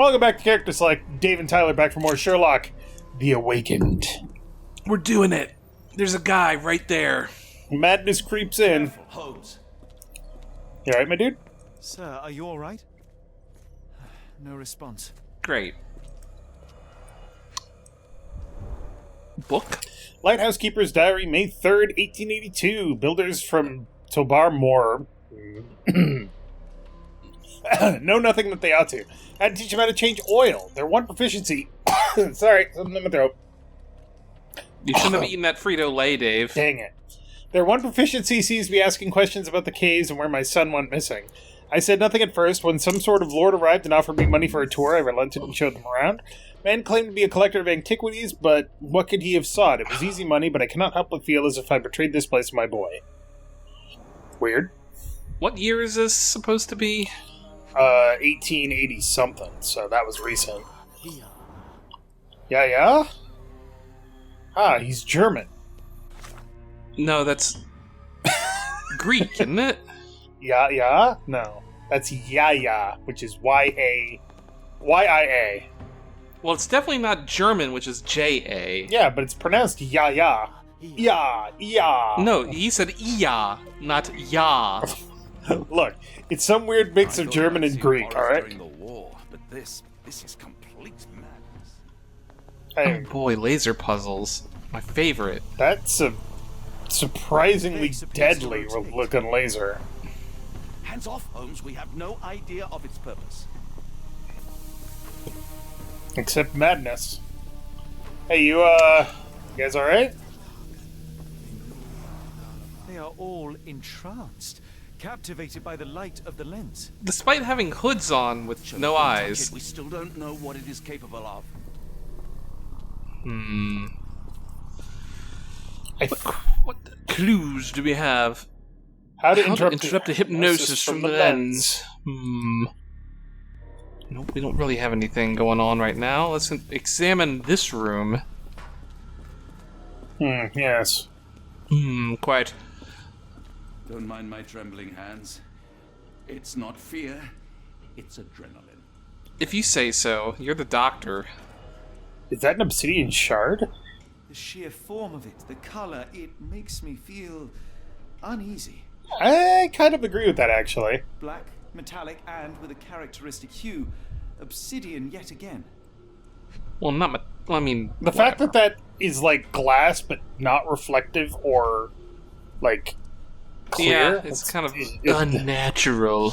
Welcome back to CharacterSelect. Dave and Tyler back for more Sherlock, The Awakened. We're doing it. There's a guy right there. Madness creeps in. Holmes. You alright, my dude? Sir, are you alright? No response. Great. Book? Lighthouse Keeper's Diary, May 3rd, 1882. Builders from Tobar Moor know nothing that they ought to. I had to teach them how to change oil. Their one proficiency... Sorry, something in my throat. You shouldn't have eaten that Frito-Lay, Dave. Dang it. Their one proficiency seems to be asking questions about the caves and where my son went missing. I said nothing at first. When some sort of lord arrived and offered me money for a tour, I relented and showed them around. Man claimed to be a collector of antiquities, but what could he have sought? It was easy money, but I cannot help but feel as if I betrayed this place to my boy. Weird. What year is this supposed to be? 1880-something, so that was recent. Yeah? Ah, he's German. No, that's Greek, isn't it? Yeah? No. That's Yaya, which is Y-A-Y-I-A. Well, it's definitely not German, which is J-A. Yeah, but it's pronounced Yaya. Yeah. No, he said iya, not ya. Look, it's some weird mix of German and Greek, alright? During the war, but this is complete madness. Oh boy, laser puzzles. My favorite. That's a surprisingly deadly looking laser. Hands off, Holmes. We have no idea of its purpose. Except madness. Hey, you guys alright? They are all entranced, captivated by the light of the lens. Despite having hoods on with no eyes. We still don't know what it is capable of. What clues do we have? How to interrupt the hypnosis from the lens. Nope, we don't really have anything going on right now. Let's examine this room. Yes. Quite. Don't mind my trembling hands. It's not fear, it's adrenaline. If you say so, you're the doctor. Is that an obsidian shard? The sheer form of it, the color, it makes me feel uneasy. I kind of agree with that, actually. Black, metallic, and with a characteristic hue. Obsidian yet again. Well, The fact that is like glass, but not reflective or, like, clear. Yeah, it's kind of unnatural.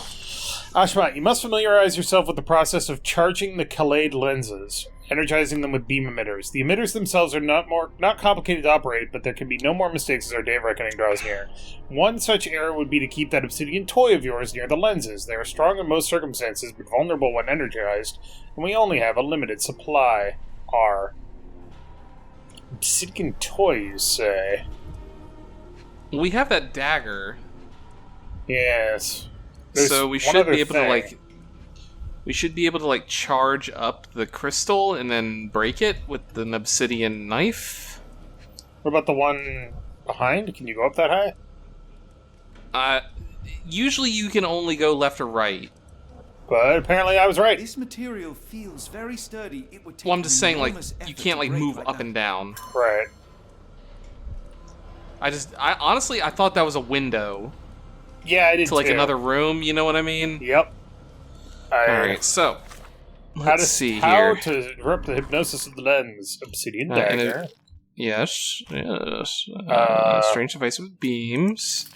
Ashmat, you must familiarize yourself with the process of charging the Khaled lenses, energizing them with beam emitters. The emitters themselves are not complicated to operate, but there can be no more mistakes as our day of reckoning draws near. One such error would be to keep that obsidian toy of yours near the lenses. They are strong in most circumstances, but vulnerable when energized, and we only have a limited supply. Obsidian toy, you say? We have that dagger. Yes. So we should be able to we should be able to charge up the crystal and then break it with an obsidian knife. What about the one behind? Can you go up that high? Usually you can only go left or right. But apparently I was right. This material feels very sturdy. It would take Well, I'm just saying, you can't move like up that. and down. Right. I honestly thought that was a window. Yeah, I did to too. another room, you know what I mean? Yep. Alright, so let's see how here. How to interrupt the hypnosis of the lens. Obsidian dagger. Yes. Strange device with beams.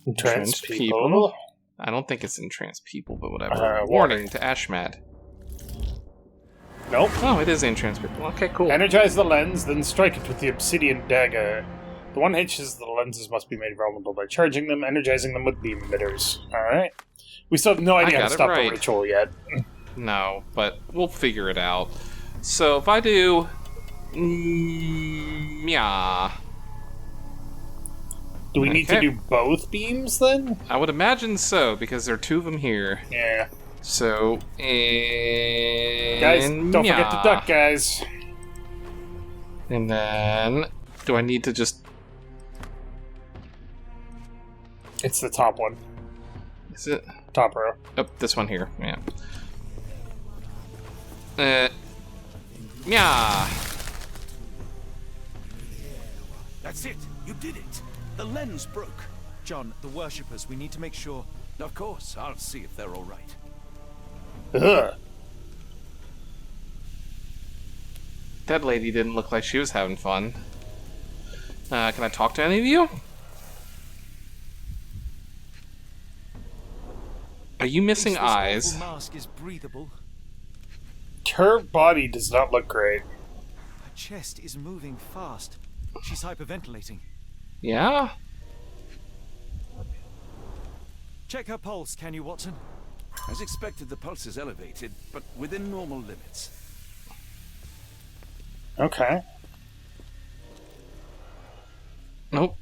Entrance people. I don't think it's entrance people, but whatever. Warning to Ashmat. Nope. Oh, it is entrance people. Okay, cool. Energize the lens, then strike it with the obsidian dagger. The one hitch is the lenses must be made vulnerable by charging them, energizing them with beam emitters. Alright. We still have no idea how to stop the ritual yet. No, but we'll figure it out. So if I do... yeah. Do we need to do both beams, then? I would imagine so, because there are two of them here. Yeah. So, guys, don't forget to duck, guys. And then... do I need to just... It's the top one. Is it? Top row. Oh, this one here, yeah. Yeah. That's it. You did it. The lens broke. John, the worshippers, we need to make sure... Of course, I'll see if they're all right. Ugh. That lady didn't look like she was having fun. Can I talk to any of you? Are you missing eyes? Mask is breathable. Her body does not look great. Her chest is moving fast. She's hyperventilating. Yeah? Check her pulse, can you, Watson? As expected, the pulse is elevated, but within normal limits. Okay. Nope.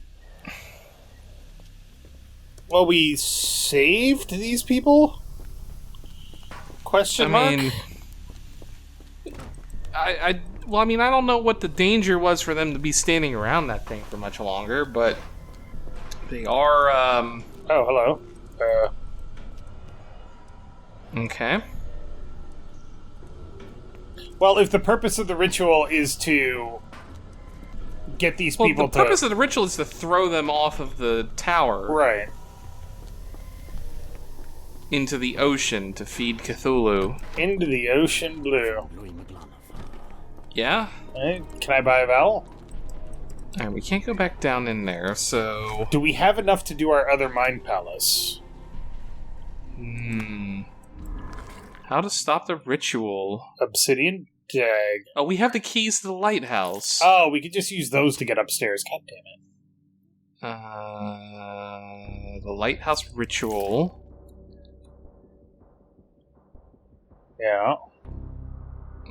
Well, we saved these people? Question mark? I mean, I don't know what the danger was for them to be standing around that thing for much longer, but they are, Oh, hello. Okay. Well, if the purpose of the ritual is to get these people the purpose of the ritual is to throw them off of the tower. Right. Into the ocean to feed Cthulhu. Into the ocean blue. Yeah? Hey, can I buy a vowel? Alright, we can't go back down in there, so... Do we have enough to do our other mind palace? How to stop the ritual? Obsidian dag. Oh, we have the keys to the lighthouse. Oh, we could just use those to get upstairs. God damn it. The lighthouse ritual. Yeah.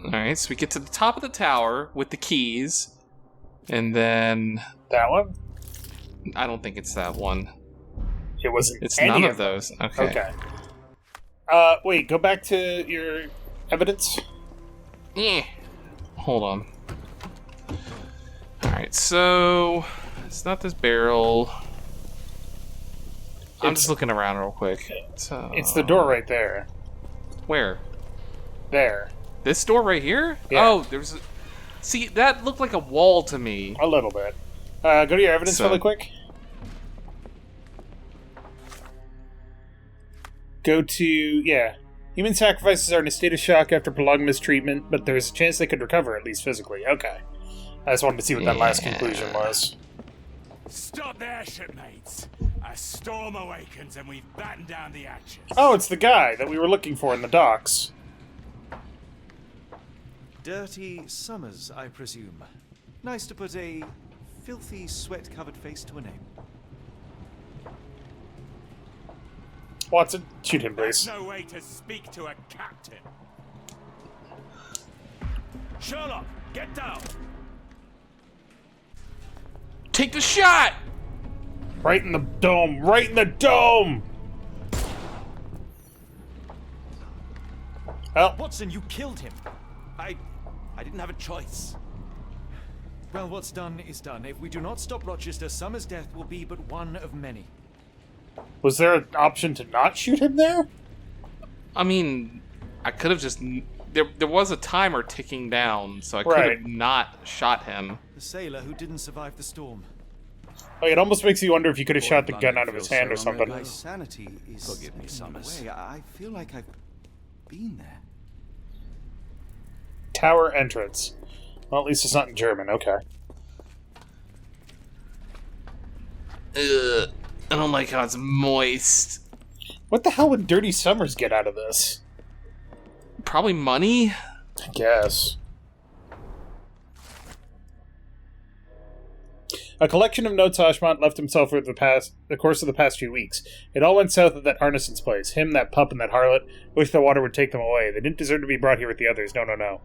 Alright, so we get to the top of the tower with the keys, and then... That one? I don't think it's that one. It wasn't. It's any none of those. Okay. Okay. Wait, go back to your evidence. Hold on. Alright, so... It's not this barrel. I'm just looking around real quick. So... It's the door right there. Where? There. This door right here? Yeah. Oh, there's... See, that looked like a wall to me. A little bit. Go to your evidence really quick. Go to... Yeah. Human sacrifices are in a state of shock after prolonged mistreatment, but there's a chance they could recover, at least physically. Okay. I just wanted to see what that last conclusion was. Stop there, shipmates. A storm awakens and we've battened down the hatches. Oh, it's the guy that we were looking for in the docks. Dirty Summers, I presume. Nice to put a filthy, sweat-covered face to a name. Watson, shoot him, please. There's no way to speak to a captain. Sherlock, get down. Take the shot! Right in the dome! Right in the dome! Well, Watson, you killed him. I didn't have a choice. Well, what's done is done. If we do not stop Rochester, Summers' death will be but one of many. was there an option to not shoot him there? I mean, I could have just... There was a timer ticking down, so I could have not shot him. The sailor who didn't survive the storm. Like, it almost makes you wonder if you could have shot the gun out of his hand or something. My sanity is Forgive me, Summers. away. I feel like I've been there. Tower entrance. Well, at least it's not in German. Okay. Ugh. I don't like how it's moist. What the hell would Dirty Summers get out of this? Probably money? I guess. A collection of notes Ashmont left himself over the course of the past few weeks. It all went south at that Arneson's place. Him, that pup, and that harlot. Wish the water would take them away. They didn't deserve to be brought here with the others. No, no, no.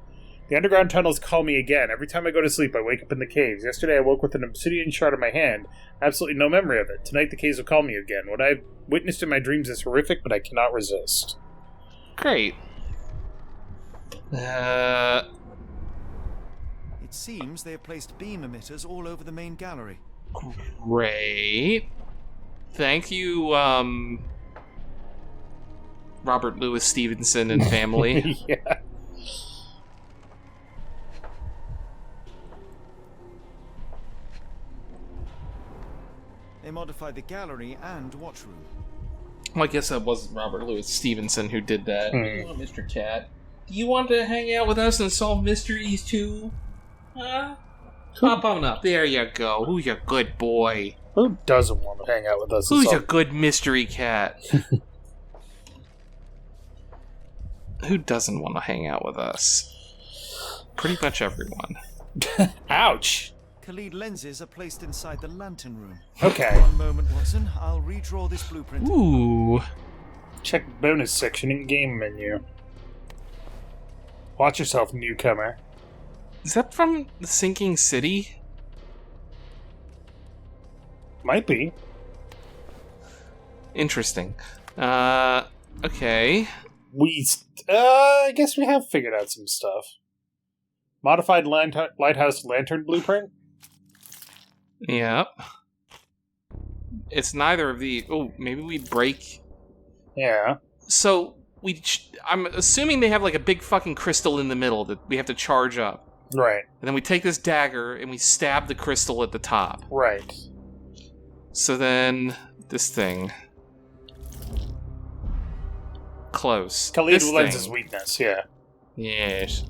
The underground tunnels call me again. Every time I go to sleep, I wake up in the caves. Yesterday I woke with an obsidian shard in my hand. Absolutely no memory of it. Tonight the caves will call me again. What I've witnessed in my dreams is horrific, but I cannot resist. Great. It seems they have placed beam emitters all over the main gallery. Great. Thank you, Robert Louis Stevenson and family. Yeah. modify the gallery and watchroom. Well, I guess that was Robert Louis Stevenson who did that. Oh, Mr. Cat. Do you want to hang out with us and solve mysteries too? Huh? Hop on up. There you go. Who's your good boy? Who doesn't want to hang out with us? Who's a good mystery cat? Who doesn't want to hang out with us? Pretty much everyone. Ouch! Khalid lenses are placed inside the lantern room. Okay. One moment, Watson. I'll redraw this blueprint. Ooh. Check bonus section in game menu. Watch yourself, newcomer. Is that from The Sinking City? Might be. Interesting. Okay. I guess we have figured out some stuff. Modified lighthouse lantern blueprint? Yep. It's neither of the... Oh, maybe we break... Yeah. So, I'm assuming they have like a big fucking crystal in the middle that we have to charge up. Right. And then we take this dagger and we stab the crystal at the top. Right. So then, this thing. Close. Khalid Lens's weakness, yeah. Yes.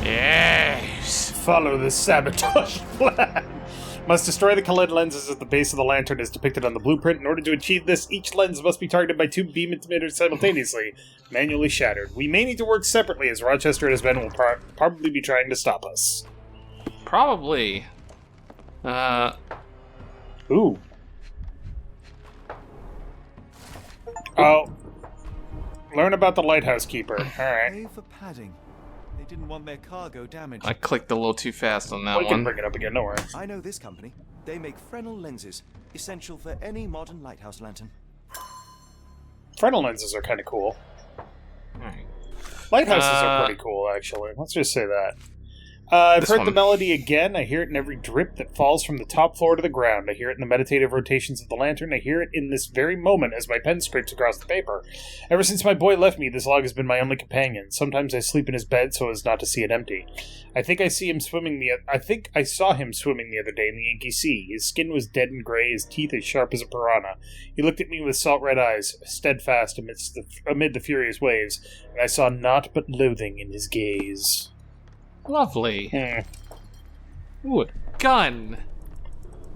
Yes! Follow the sabotage plan. Must destroy the Khalid lenses at the base of the lantern as depicted on the blueprint. In order to achieve this, each lens must be targeted by 2 beam emitters simultaneously, manually shattered. We may need to work separately, as Rochester and his men will probably be trying to stop us. Probably. Ooh. Oh. Learn about the lighthouse keeper. Alright. Pay for padding. They didn't want their cargo damaged. I clicked a little too fast on that We can one. bring it up again, no worries. I know this company. They make Fresnel lenses, essential for any modern lighthouse lantern. Fresnel lenses are kind of cool. Alright. Lighthouses are pretty cool, actually. Let's just say that. I've heard the melody again. I hear it in every drip that falls from the top floor to the ground. I hear it in the meditative rotations of the lantern. I hear it in this very moment as my pen scrapes across the paper. Ever since my boy left me, this log has been my only companion. Sometimes I sleep in his bed so as not to see it empty. I think I saw him swimming the other day in the inky sea. His skin was dead and gray, his teeth as sharp as a piranha. He looked at me with salt-red eyes, steadfast amid the furious waves, and I saw naught but loathing in his gaze. Lovely. Ooh, a gun.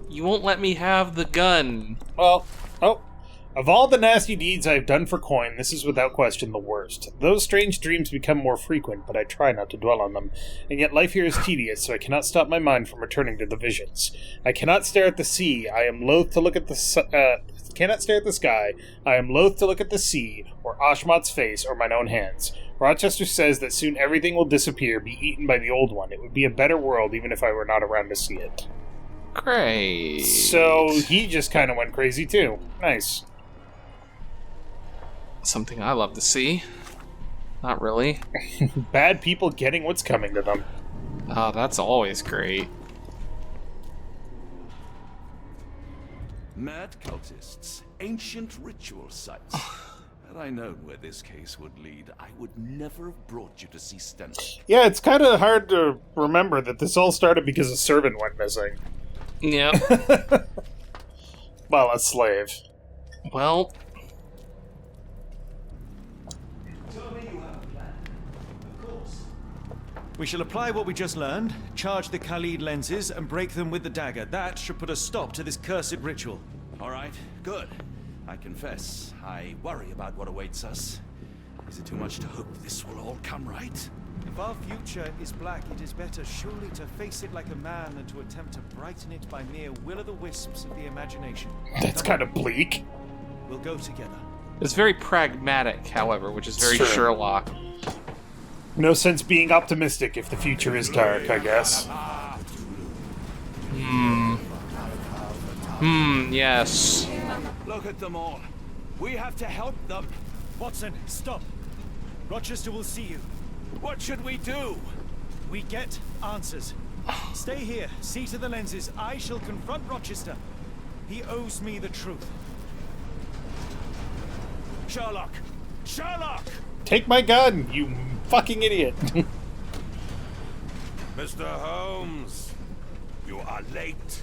You won't let me have the gun. Well, of all the nasty deeds I've done for coin, this is without question the worst. Those strange dreams become more frequent, but I try not to dwell on them. And yet life here is tedious, so I cannot stop my mind from returning to the visions. I cannot stare at the sea. I am loath to look at the cannot stare at the sky. I am loath to look at the sea, or Ashmat's face, or mine own hands. Rochester says that soon everything will disappear, be eaten by the old one. It would be a better world even if I were not around to see it. Great. So he just kind of went crazy too. Nice. Something I love to see. Not really. Bad people getting what's coming to them. Oh, that's always great. Mad cultists, ancient ritual sites. Had I known where this case would lead, I would never have brought you to see Stentor. Yeah, it's kind of hard to remember that this all started because a servant went missing. Yep. Well, a slave. Well... We shall apply what we just learned, charge the Khalid lenses, and break them with the dagger. That should put a stop to this cursed ritual. All right, good. I confess, I worry about what awaits us. Is it too much to hope this will all come right? If our future is black, it is better surely to face it like a man than to attempt to brighten it by mere will-o'-the-wisps of the imagination. That's kind of bleak. We'll go together. It's very pragmatic, however, which is very Sherlock. No sense being optimistic if the future is dark, I guess. Yes. Look at them all. We have to help them. Watson, stop. Rochester will see you. What should we do? We get answers. Stay here, see to the lenses. I shall confront Rochester. He owes me the truth. Sherlock! Sherlock! Take my gun, you fucking idiot. Mr. Holmes, you are late.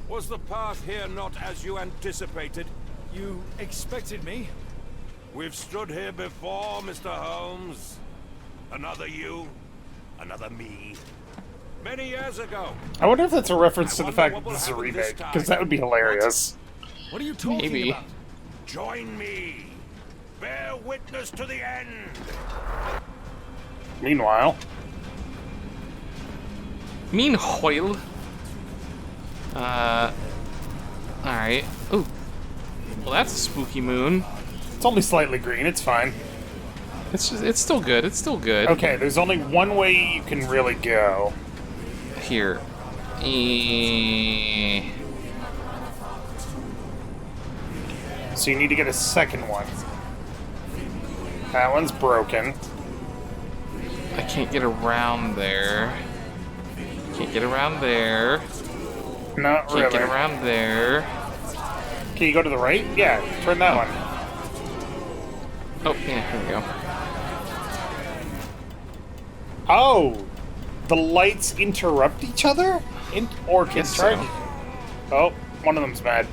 Was the path here not as you anticipated? You expected me? We've stood here before, Mr. Holmes. Another you, another me. Many years ago. I wonder if that's a reference to the fact that this is a remake, because that would be hilarious. What are you talking Maybe. about? Join me. Bear witness to the end. Meanwhile, Meanwhile. Alright. Ooh. Well, that's a spooky moon. it's only slightly green, it's fine. It's still good. It's still good. Okay, there's only one way you can really go. Here. So you need to get a second one. That one's broken. I can't get around there. Can't get around there. Not Can't really. get around there. Can you go to the right? Yeah, turn that one. Oh, yeah, here we go. Oh! The lights interrupt each other? Or can Guess charge. so. Oh, one of them's mad.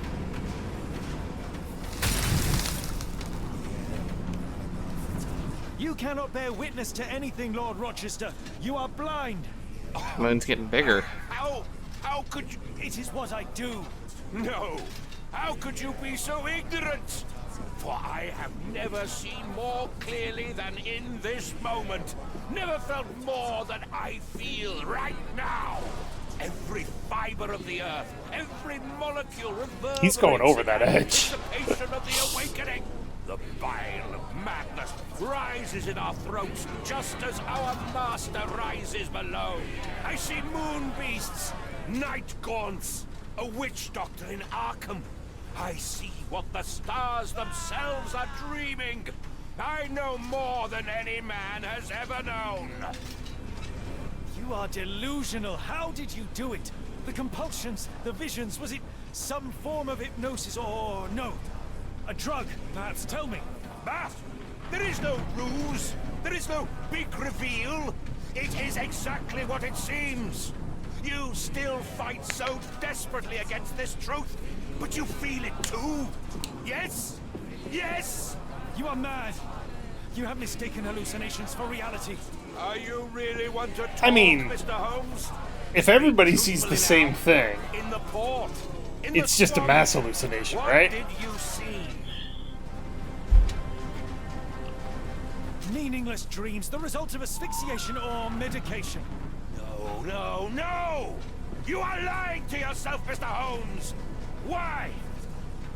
You cannot bear witness to anything, Lord Rochester. You are blind. Moon's getting bigger. How could you? It is what I do. No. How could you be so ignorant? For I have never seen more clearly than in this moment. Never felt more than I feel right now. Every fiber of the earth, every molecule reverberates. He's going over that in edge. anticipation of the awakening. The bile of madness rises in our throats just as our master rises below. I see moon beasts, night gaunts, a witch doctor in Arkham. I see what the stars themselves are dreaming. I know more than any man has ever known. You are delusional. How did you do it? The compulsions, the visions, was it some form of hypnosis or no? A drug, perhaps, tell me. Bah! There is no ruse. There is no big reveal. It is exactly what it seems. You still fight so desperately against this truth, but you feel it too. Yes? Yes? You are mad. You have mistaken hallucinations for reality. Are you really want to talk, I mean, Mr. Holmes? if everybody sees the same thing, In the port. In it's the just a swamp. mass hallucination, What right? did you see? Meaningless dreams, the result of asphyxiation or medication. No, no, no! You are lying to yourself, Mr. Holmes! Why?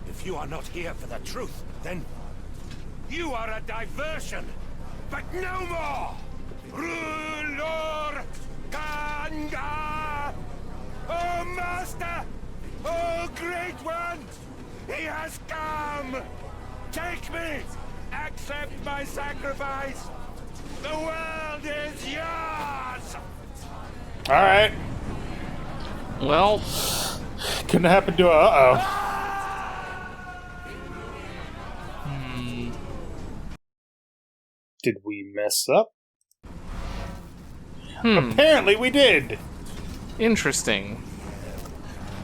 If you are not here for the truth, then you are a diversion, but no more! Rulor Kanga! Oh, Master! Oh, Great One! He has come! Take me! Accept my sacrifice! The world is yours! Alright. Well, Couldn't happen to a uh-oh. Did we mess up? Apparently we did. interesting.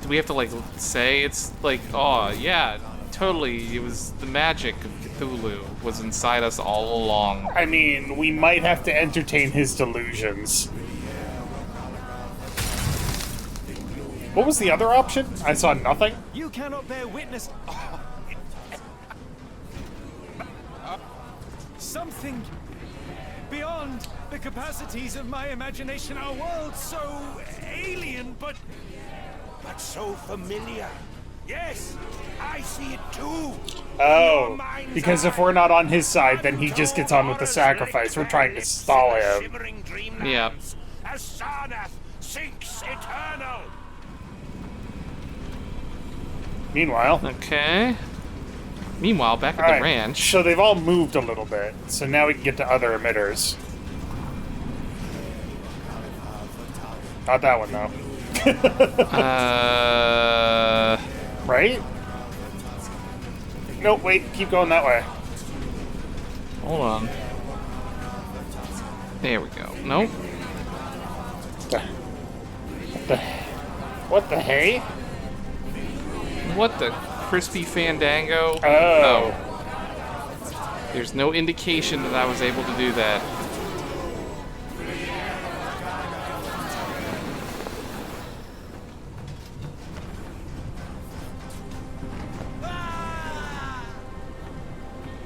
Do we have to, like, say it's like, oh, yeah, totally, it was the magic of Cthulhu was inside us all along. I mean, we might have to entertain his delusions. What was the other option? I saw nothing. You cannot bear witness. Something beyond the capacities of my imagination. Our world so alien, but So familiar. Yes, I see it too. Oh, because if we're not on his side, then he just gets on with the sacrifice. We're trying to stall him. Yeah. As Sarnath sinks eternal. Meanwhile, Okay. Meanwhile, back at alright, the ranch. so they've all moved a little bit. So now we can get to other emitters. Not that one, though. Right? Nope, wait, keep going that way. Hold on. There we go. Nope. What the hey? What the crispy fandango? Oh. No. There's no indication that I was able to do that.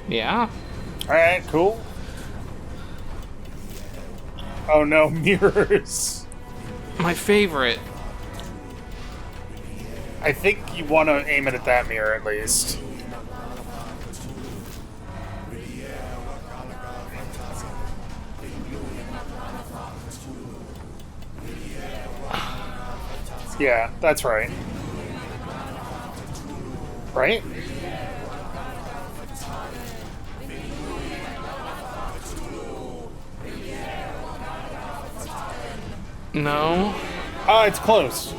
Yeah. Alright, cool. Oh no, mirrors. My favorite. I think you want to aim it at that mirror at least. Yeah, that's right. Right? No. Oh, it's close.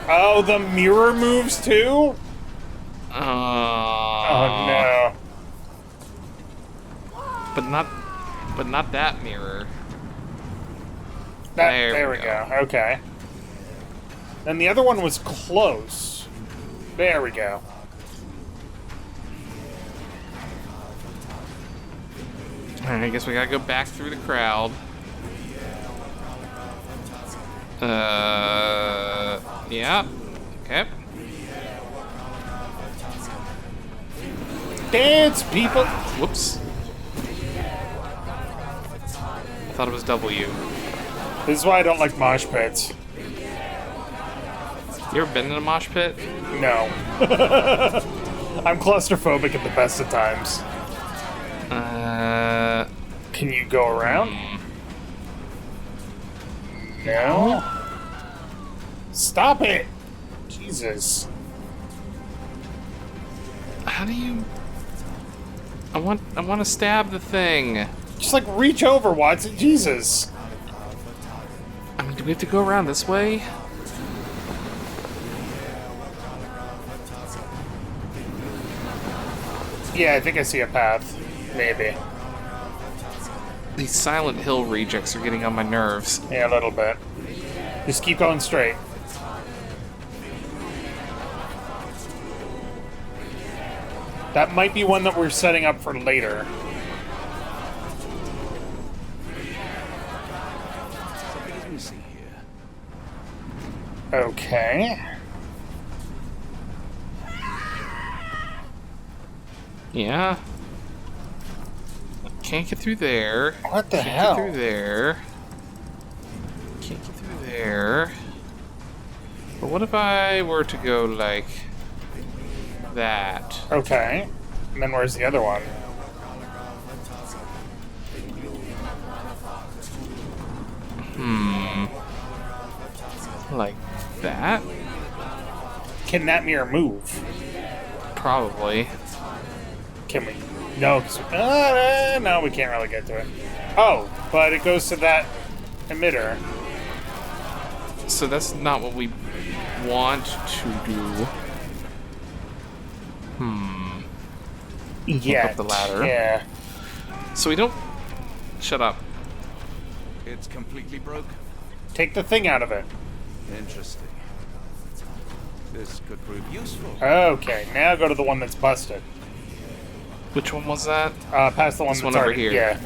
Oh, the mirror moves too? Oh no. But not that mirror. There we go. Okay. And the other one was close. There we go. Alright, I guess we gotta go back through the crowd. Yeah. Okay. Dance, people! Whoops. I thought it was W. This is why I don't like mosh pits. You ever been in a mosh pit? No. I'm claustrophobic at the best of times. Can you go around? No? Stop it! Jesus. How do you... I want to stab the thing. Just like reach over, Watson. Jesus. I mean, do we have to go around this way? Yeah, I think I see a path. Maybe. These Silent Hill rejects are getting on my nerves. Yeah, a little bit. Just keep going straight. That might be one that we're setting up for later. Something is missing here. Okay. Yeah. Can't get through there. What the Can't hell? get through there. Can't get through there. But what if I were to go like that? Okay. And then where's the other one? Like that? Can that mirror move? Probably. Can we? No, no, we can't really get to it. Oh, but it goes to that emitter. So that's not what we want to do. Yeah. Up the ladder. Yeah. So we don't... Shut up. It's completely broken. Take the thing out of it. Interesting. This could prove useful. Okay, now go to the one that's busted. Which one was that? Past the one This that's one over already... here. Yeah.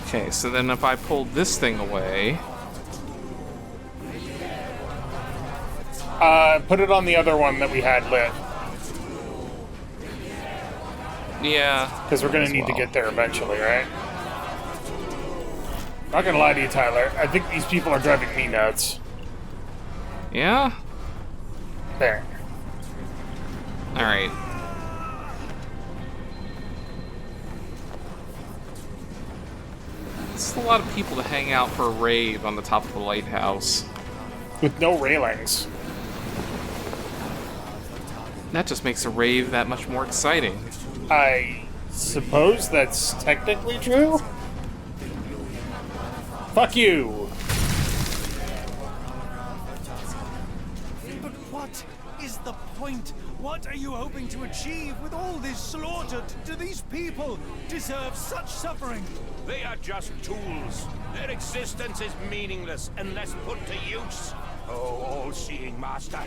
Okay, so then if I pulled this thing away... Put it on the other one that we had lit. Yeah. Because we're going to need to get there eventually, right? Not going to lie to you, Tyler. I think these people are driving me nuts. Yeah? There. Alright. It's a lot of people to hang out for a rave on the top of a lighthouse. With no railings. That just makes a rave that much more exciting. I suppose that's technically true? Fuck you! But what is the point? What are you hoping to achieve with all this slaughter? Do these people deserve such suffering? They are just tools. Their existence is meaningless unless put to use. Oh, all-seeing master.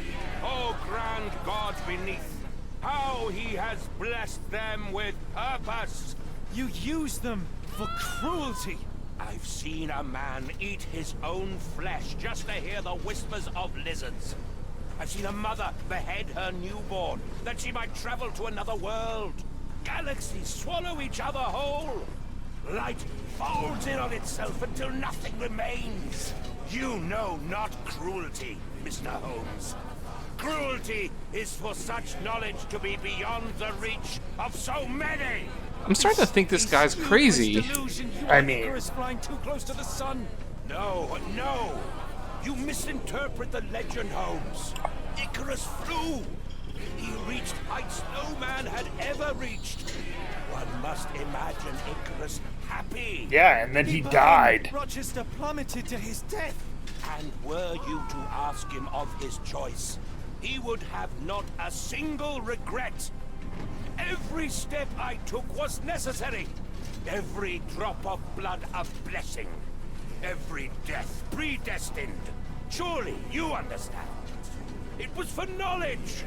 Oh, grand God beneath. How he has blessed them with purpose. You use them for cruelty. I've seen a man eat his own flesh just to hear the whispers of lizards. I've seen a mother behead her newborn that she might travel to another world. Galaxies swallow each other whole. Light folds in on itself until nothing remains. You know not cruelty, Mr. Holmes. Cruelty is for such knowledge to be beyond the reach of so many. I'm starting to think this guy's crazy. I mean... Icarus flying too close to the sun. No, no. You misinterpret the legend, Holmes. Icarus flew. He reached heights no man had ever reached. One must imagine Icarus happy. Yeah, and then he died. Rochester plummeted to his death. And were you to ask him of his choice, he would have not a single regret. Every step I took was necessary. Every drop of blood a blessing. Every death predestined. Surely you understand. It was for knowledge.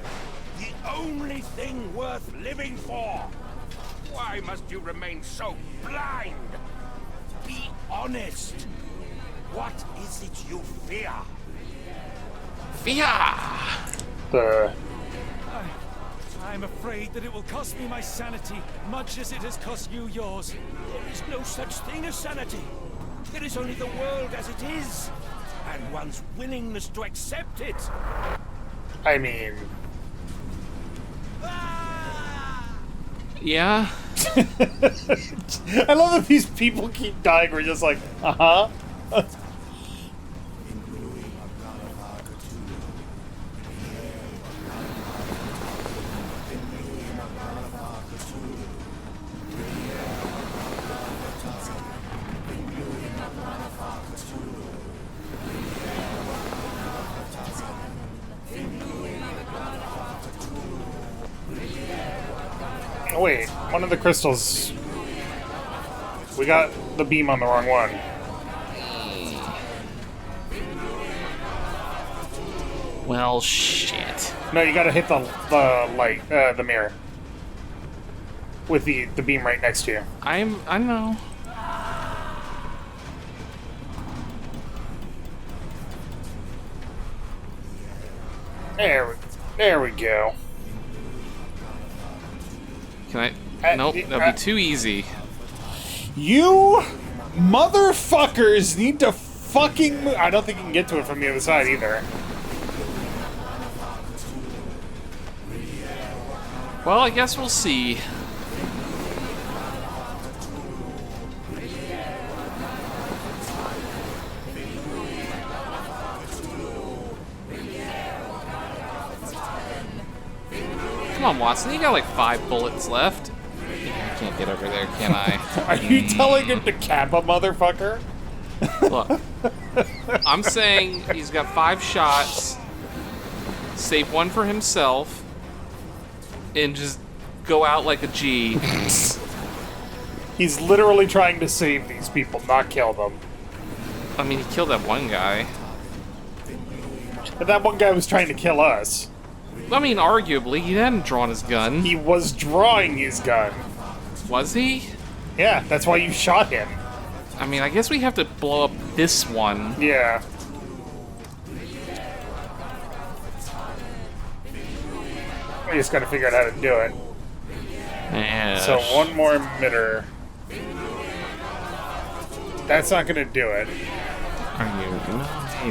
The only thing worth living for. Why must you remain so blind? Be honest. What is it you fear? Fear! I'm afraid that it will cost me my sanity, much as it has cost you yours. There is no such thing as sanity. There is only the world as it is, and one's willingness to accept it. I mean... Yeah? I love that these people keep dying. We're just like, uh-huh. Oh, wait, one of the crystals... We got the beam on the wrong one. Well, shit. No, you gotta hit the light, the mirror. With the beam right next to you. I know. There we go. Can I? Nope, that'd be too easy. You motherfuckers need to fucking move. I don't think you can get to it from the other side either. Well, I guess we'll see. Come on, Watson, you got like 5 bullets left. I can't get over there, can I? Are you telling him to cap a motherfucker? Look, I'm saying he's got 5 shots, save 1 for himself, and just go out like a G. He's literally trying to save these people, not kill them. I mean, he killed that one guy. But that one guy was trying to kill us. I mean, arguably, he hadn't drawn his gun. He was drawing his gun. Was he? Yeah, that's why you shot him. I mean, I guess we have to blow up this one. Yeah. We just gotta figure out how to do it. Yeah. So one more emitter. That's not gonna do it. Are you?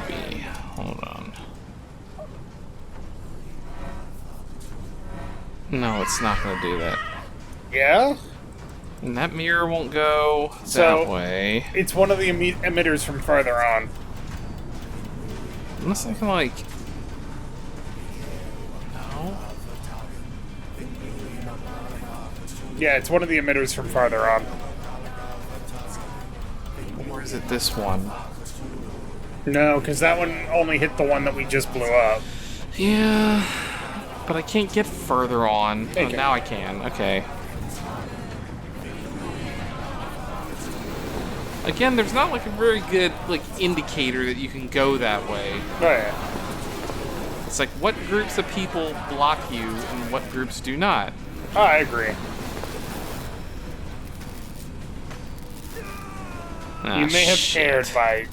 Maybe. Hold on. No, it's not gonna do that. Yeah? And that mirror won't go So- that way. It's one of the emitters from farther on. Unless I can, like... No? Yeah, it's one of the emitters from farther on. Or is it this one? No, because that one only hit the one that we just blew up. Yeah... But I can't get further on. Oh, Okay. now I can. Okay. Again, there's not like a very good like indicator that you can go that way. Oh, yeah. It's like what groups of people block you and what groups do not. Oh, I agree. Ah, You may have shit. erred by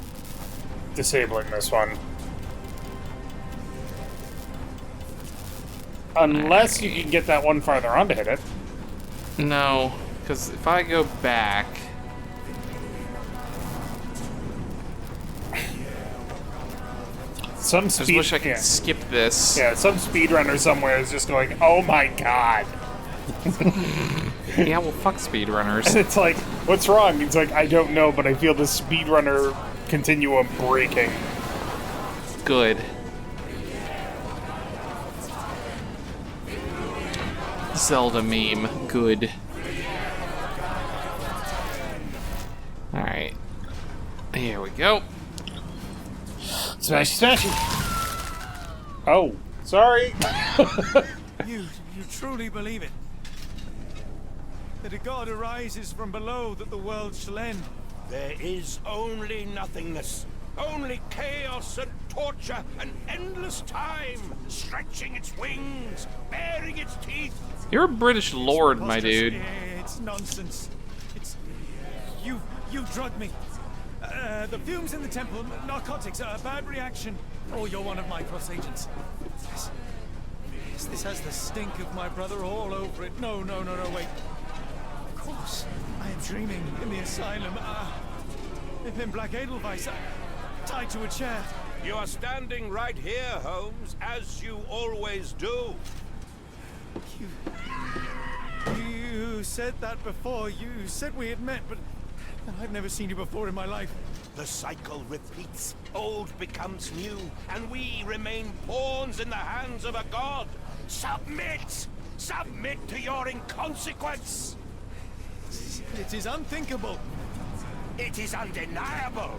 disabling this one. Unless you can get that one farther on to hit it. No, because if I go back, Some I just speed. wish I could skip this. Yeah, some speedrunner somewhere is just going, "Oh my god!" Yeah, well, fuck speedrunners. It's like, "What's wrong?" It's like, "I don't know, but I feel the speedrunner continuum breaking." Good. Zelda meme. Good. Alright. Here we go. Smash, smashing. Oh, sorry. You truly believe it? That a god arises from below that the world shall end? There is only nothingness. Only chaos and torture and endless time, stretching its wings, baring its teeth. You're a British lord, my Preposterous. dude. It's nonsense. It's... You drugged me. The fumes in the temple, narcotics, a bad reaction. Oh, you're one of my cross agents. This has the stink of my brother all over it. No, wait. Of course, I am dreaming in the asylum. In Black Edelweiss, tied to a chair. You are standing right here, Holmes, as you always do. You said that before. You said we had met, but I've never seen you before in my life. The cycle repeats. Old becomes new, and we remain pawns in the hands of a god. Submit! Submit to your inconsequence! It is unthinkable. It is undeniable.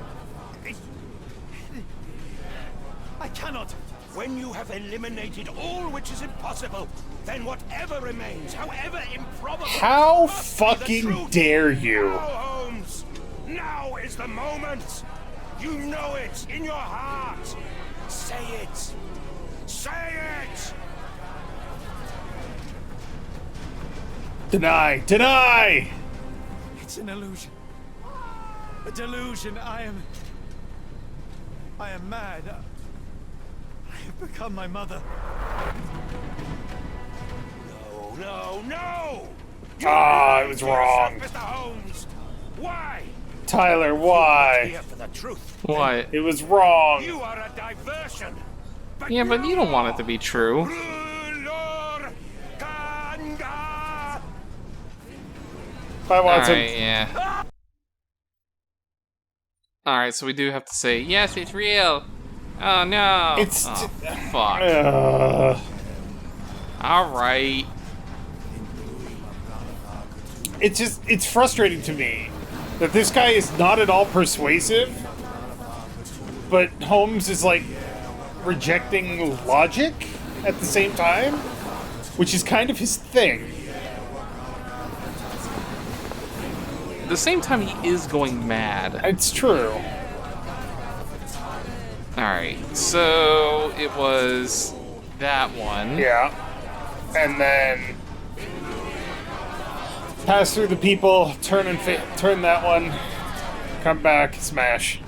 I cannot. When you have eliminated all which is impossible, then whatever remains, however improbable... How must be the fucking truth. dare you? Now, Holmes! Now is the moment! You know it in your heart! Say it! Say it! Deny! Deny! It's an illusion. A delusion. I am mad. I have become my mother. No! Ah, I was wrong. Mr. Holmes! Why? Tyler, why? Here for the truth. What? It was wrong. You are a diversion. Yeah, but you don't want it to be true. Ruler Kanga. Bye, Watson. Alright, yeah. Alright, so we do have to say, yes, it's real. Oh, no. It's... Oh, fuck. Alright. It's frustrating to me that this guy is not at all persuasive, but Holmes is, like, rejecting logic at the same time, which is kind of his thing. At the same time, he is going mad. It's true. Alright, so it was that one. Yeah. And then pass through the people, turn that one, come back, smash.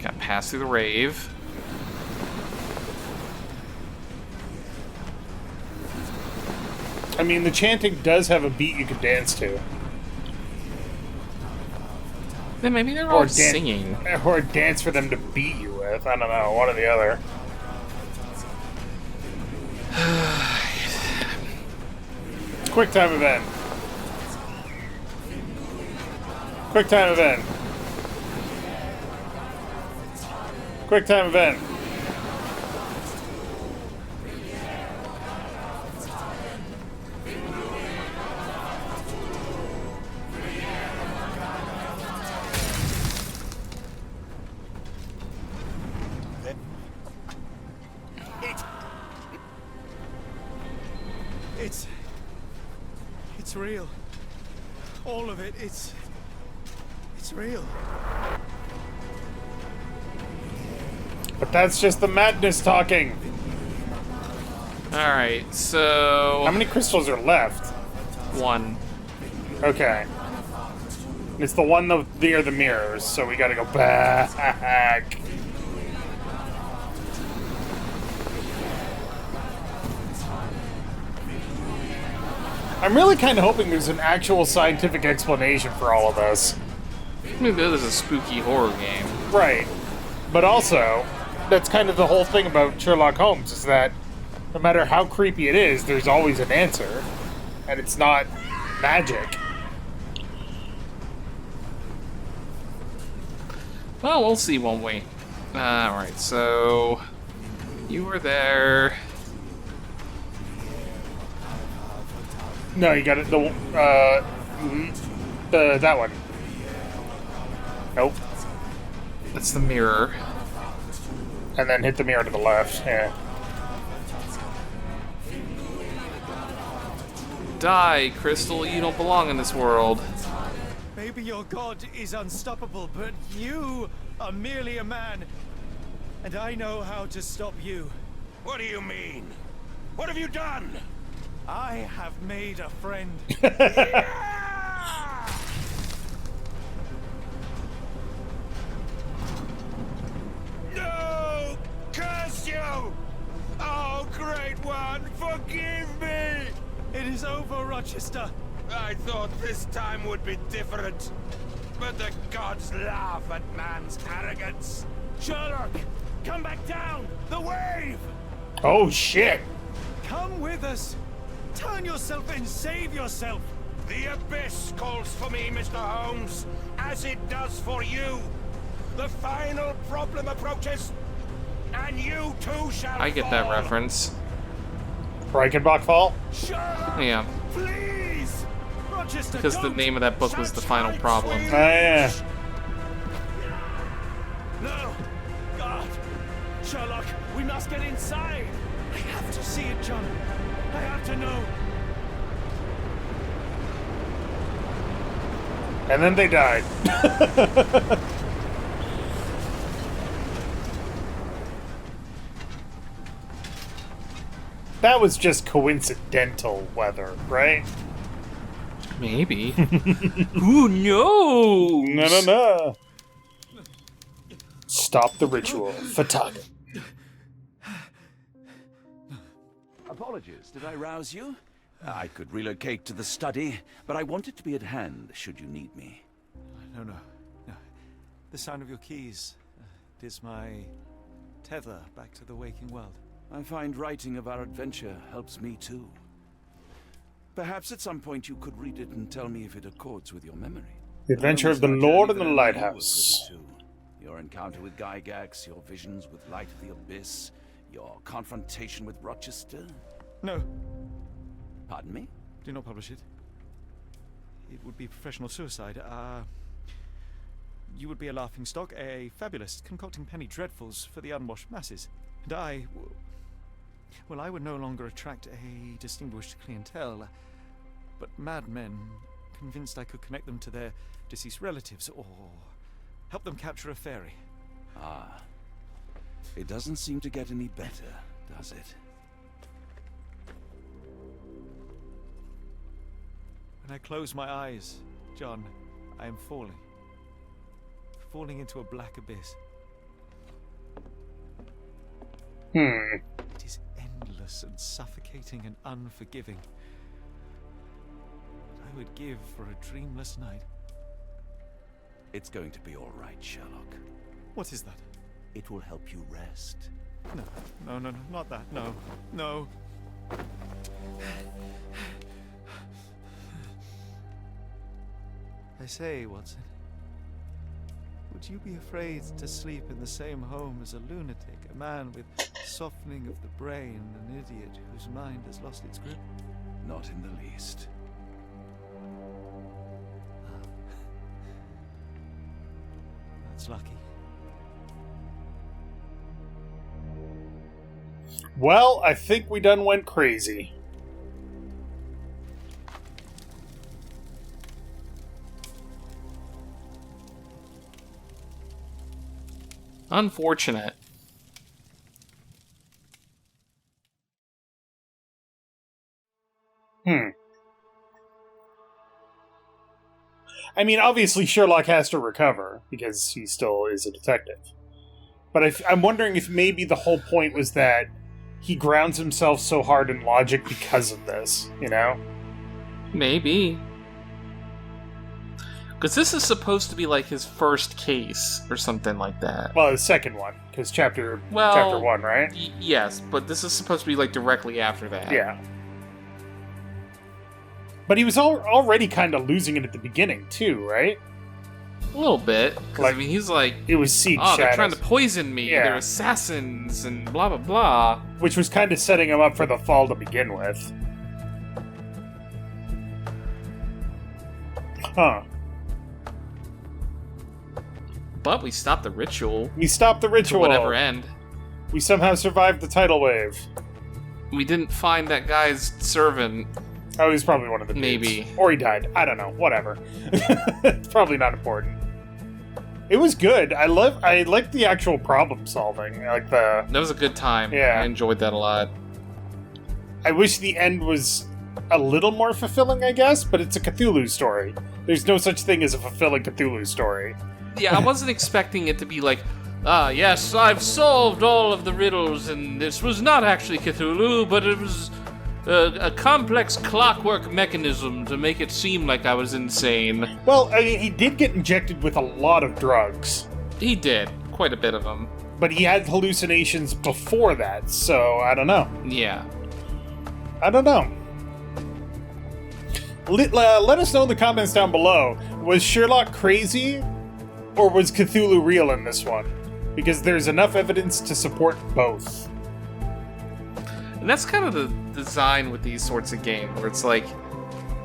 Got passed through the rave. I mean, the chanting does have a beat you can dance to. Then maybe they're all singing. Or dance for them to beat you with. I don't know, one or the other. Quick time event. Quick time event. Quick time event. It's real. All of it. It's real. But that's just the madness talking. Alright, so... How many crystals are left? 1. Okay. It's the one near the mirrors, so we gotta go back. I'm really kind of hoping there's an actual scientific explanation for all of this. I mean, this is a spooky horror game. Right. But also, that's kind of the whole thing about Sherlock Holmes, is that no matter how creepy it is, there's always an answer. And it's not magic. Well, we'll see, won't we? Alright, so... You were there... No, you got it. That one. Nope. That's the mirror. And then hit the mirror to the left. Yeah. Die, Crystal. You don't belong in this world. Maybe your god is unstoppable, but you are merely a man. And I know how to stop you. What do you mean? What have you done? I have made a friend. No! Curse you! Oh, great one, forgive me! It is over, Rochester. I thought this time would be different. But the gods laugh at man's arrogance. Sherlock, come back down. The wave. Oh, shit. Come with us. Turn yourself in, save yourself. The abyss calls for me, Mr. Holmes, as it does for you. The final problem approaches, and you too shall I get that fall. reference. Reichenbach Fall? Sherlock, Yeah. Please. Rochester, Because the don't. name of that book was The Final Problem. Oh, yeah. No. God. Sherlock, we must get inside. I have to see it, John. I have to know. And then they died. That was just coincidental weather, right? Maybe. Who knows? No. Stop the ritual. Fataga. Apologies, did I rouse you? I could relocate to the study, but I wanted to be at hand should you need me. No. The sound of your keys is my tether back to the waking world. I find writing of our adventure helps me too. Perhaps at some point you could read it and tell me if it accords with your memory. The Adventure of the Lord and the Lighthouse. Your encounter with Gygax, your visions with Light of the Abyss, your confrontation with Rochester. No, Pardon me? do not publish it. It would be professional suicide. You would be a laughingstock, a fabulist, concocting penny dreadfuls for the unwashed masses. And I would no longer attract a distinguished clientele, but madmen convinced I could connect them to their deceased relatives or help them capture a fairy. Ah. It doesn't seem to get any better, does it? When I close my eyes, John, I am falling. Falling into a black abyss. It is endless and suffocating and unforgiving. What I would give for a dreamless night. It's going to be all right, Sherlock. What is that? It will help you rest. No, not that. No. I say, Watson, would you be afraid to sleep in the same home as a lunatic, a man with softening of the brain, an idiot whose mind has lost its grip? Not in the least. That's lucky. Well, I think we done went crazy. Unfortunate. I mean, obviously Sherlock has to recover, because he still is a detective. But I'm wondering if maybe the whole point was that he grounds himself so hard in logic because of this, you know? Maybe. Because this is supposed to be like his first case, or something like that. Well, the second one, because chapter 1, right? Yes, but this is supposed to be like directly after that. Yeah. But he was already kind of losing it at the beginning, too, right? A little bit. Because, Like, I mean, he's like, it was Seek they're Shadows. trying to poison me. Yeah. They're assassins, and blah, blah, blah. Which was kind of setting him up for the fall to begin with. Huh. But we stopped the ritual. We stopped the To ritual. whatever end. We somehow survived the tidal wave. We didn't find that guy's servant. Oh, he's probably one of the dudes. Maybe. Or he died. I don't know. Whatever. It's probably not important. It was good. I liked the actual problem solving. That was a good time. Yeah. I enjoyed that a lot. I wish the end was a little more fulfilling, I guess, but it's a Cthulhu story. There's no such thing as a fulfilling Cthulhu story. Yeah, I wasn't expecting it to be like, yes, I've solved all of the riddles, and this was not actually Cthulhu, but it was a complex clockwork mechanism to make it seem like I was insane. Well, I mean, he did get injected with a lot of drugs. He did. Quite a bit of them. But he had hallucinations before that, so I don't know. Yeah. I don't know. Let us know in the comments down below. Was Sherlock crazy, or was Cthulhu real in this one? Because there's enough evidence to support both. And that's kind of the design with these sorts of games, where it's like,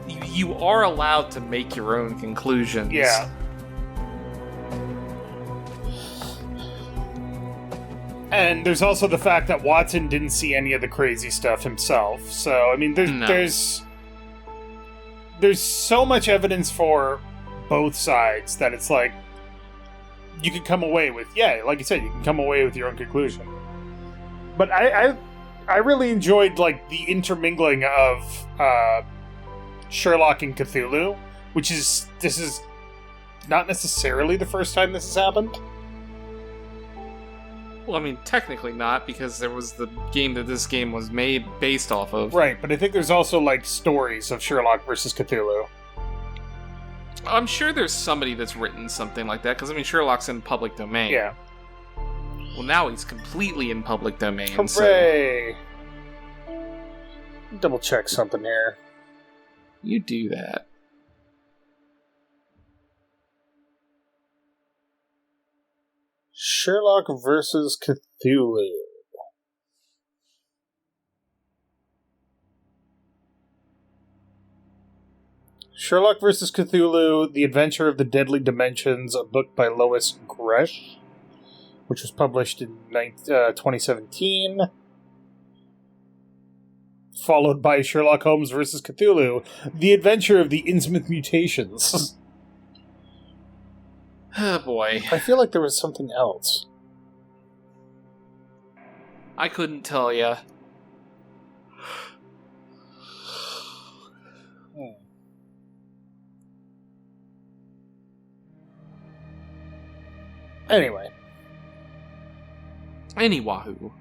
you are allowed to make your own conclusions. Yeah. And there's also the fact that Watson didn't see any of the crazy stuff himself. So, I mean, there's so much evidence for both sides that it's like, you can come away with, like you said, you can come away with your own conclusion. But I really enjoyed, like, the intermingling of Sherlock and Cthulhu, this is not necessarily the first time this has happened. Well, I mean, technically not, because there was the game that this game was made based off of. Right, but I think there's also, like, stories of Sherlock versus Cthulhu. I'm sure there's somebody that's written something like that, because, I mean, Sherlock's in public domain. Yeah. Well, now he's completely in public domain. Hooray! Double check something here. You do that. Sherlock versus Cthulhu. Sherlock vs. Cthulhu, The Adventure of the Deadly Dimensions, a book by Lois Gresh, which was published in 2017. Followed by Sherlock Holmes vs. Cthulhu, The Adventure of the Innsmouth Mutations. Oh boy. I feel like there was something else. I couldn't tell ya. Anyway. Any Wahoo.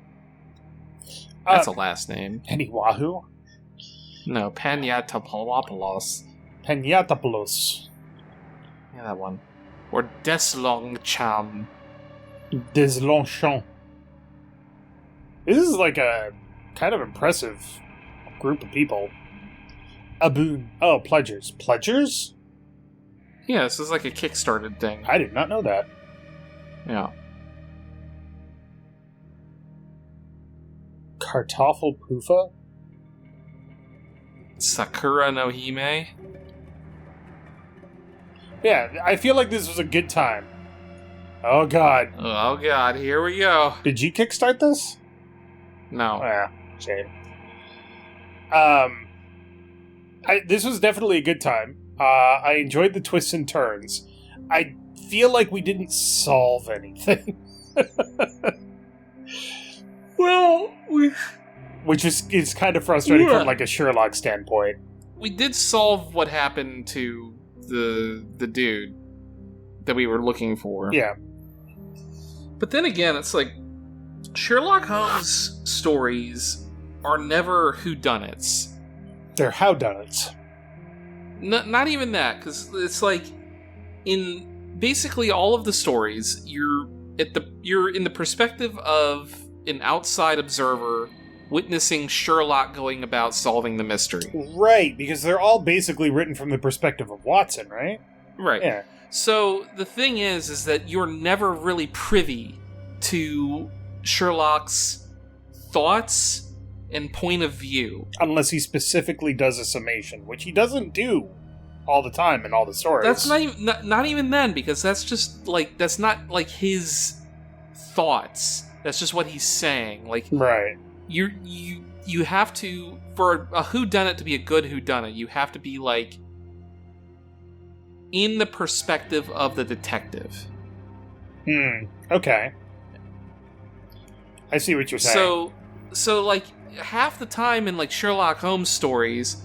That's a last name. Any Wahoo? No, Panyatopoulos. Panyatopoulos. Yeah, that one. Or Deslongcham. Deslongchamp. This is like a kind of impressive group of people. Aboon. Oh, pledgers. Pledgers? Yeah, this is like a Kickstarted thing. I did not know that. Yeah. Kartoffelpuffa? Sakura no Hime. Yeah, I feel like this was a good time. Oh god. Oh god, here we go. Did you kickstart this? No. Yeah, shame. This was definitely a good time. I enjoyed the twists and turns. I feel like we didn't solve anything. Well, which is kind of frustrating from like a Sherlock standpoint. we did solve what happened to the dude that we were looking for. Yeah. But then again, it's like Sherlock Holmes stories are never whodunits. They're howdunnits. Not even that, because it's like in basically all of the stories, you're in the perspective of an outside observer witnessing Sherlock going about solving the mystery. Right, because they're all basically written from the perspective of Watson, right? Right. Yeah. So the thing is that you're never really privy to Sherlock's thoughts and point of view. Unless he specifically does a summation, which he doesn't do all the time in all the stories. That's not even then, because that's just like, that's not like his thoughts. That's just what he's saying. Like, right. You have to, for a whodunit to be a good whodunit, you have to be like in the perspective of the detective. Okay. I see what you're saying. So like half the time in like Sherlock Holmes stories,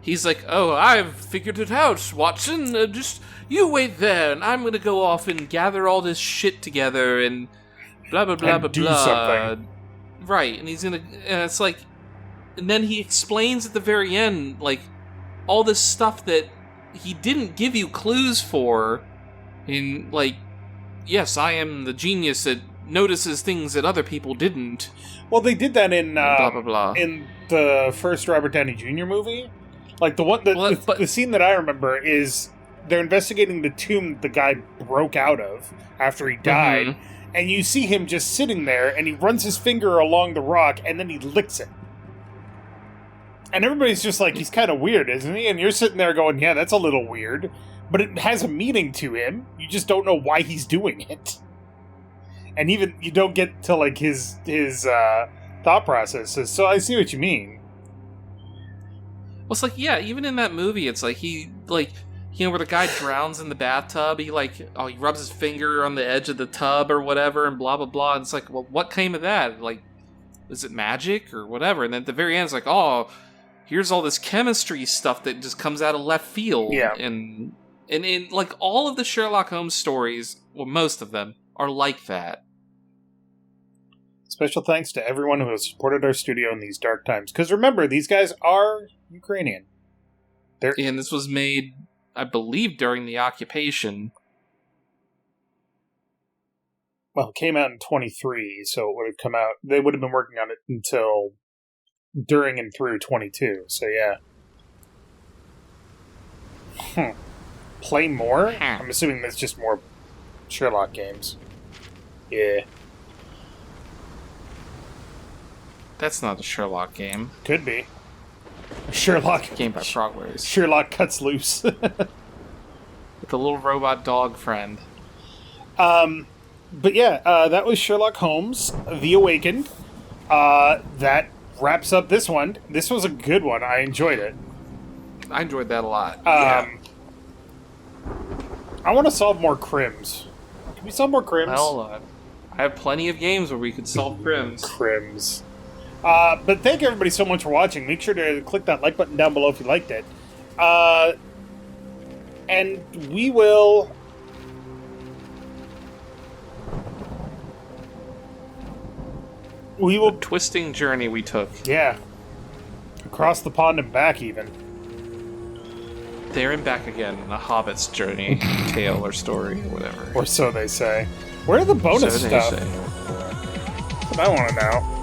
he's like, "Oh, I've figured it out, Watson. Just you wait there, and I'm gonna go off and gather all this shit together and blah blah blah and blah do blah." something. Right, and he's gonna, and it's like, and then he explains at the very end like all this stuff that he didn't give you clues for, in like, yes, I am the genius that notices things that other people didn't. Well, they did that in blah blah blah. in the first Robert Downey Jr. movie. Like the one, the scene that I remember is they're investigating the tomb that the guy broke out of after he died, and you see him just sitting there, and he runs his finger along the rock, and then he licks it. And everybody's just like, he's kind of weird, isn't he? And you're sitting there going, yeah, that's a little weird. But it has a meaning to him. You just don't know why he's doing it. And even, you don't get to, like, his thought processes. So I see what you mean. Well, it's like, yeah, even in that movie, it's like he, like, you know, where the guy drowns in the bathtub, he, like, he rubs his finger on the edge of the tub or whatever, and blah, blah, blah. And it's like, well, what came of that? Like, is it magic or whatever? And then at the very end, it's like, oh, here's all this chemistry stuff that just comes out of left field. Yeah. And in, like, all of the Sherlock Holmes stories, well, most of them, are like that. Special thanks to everyone who has supported our studio in these dark times. Because remember, these guys are Ukrainian. And this was made, I believe, during the occupation. Well, it came out in 23, so it would have come out... They would have been working on it until during and through 22, so yeah. Play more? I'm assuming that's just more Sherlock games. Yeah. That's not a Sherlock game. Could be. Sherlock... Game by Progress. Sherlock cuts loose. With a little robot dog friend. But yeah, that was Sherlock Holmes, The Awakened. That wraps up this one. This was a good one. I enjoyed it. I enjoyed that a lot. I want to solve more crims. Can we solve more crims? Well, I have plenty of games where we could solve crims. Crims. But thank everybody so much for watching. Make sure to click that like button down below if you liked it. And we will... The twisting journey we took. Yeah. Across the pond and back, even. There and back again in a Hobbit's journey, tale or story or whatever. Or so they say. Where are the bonus So they stuff? say. That's what I want to know.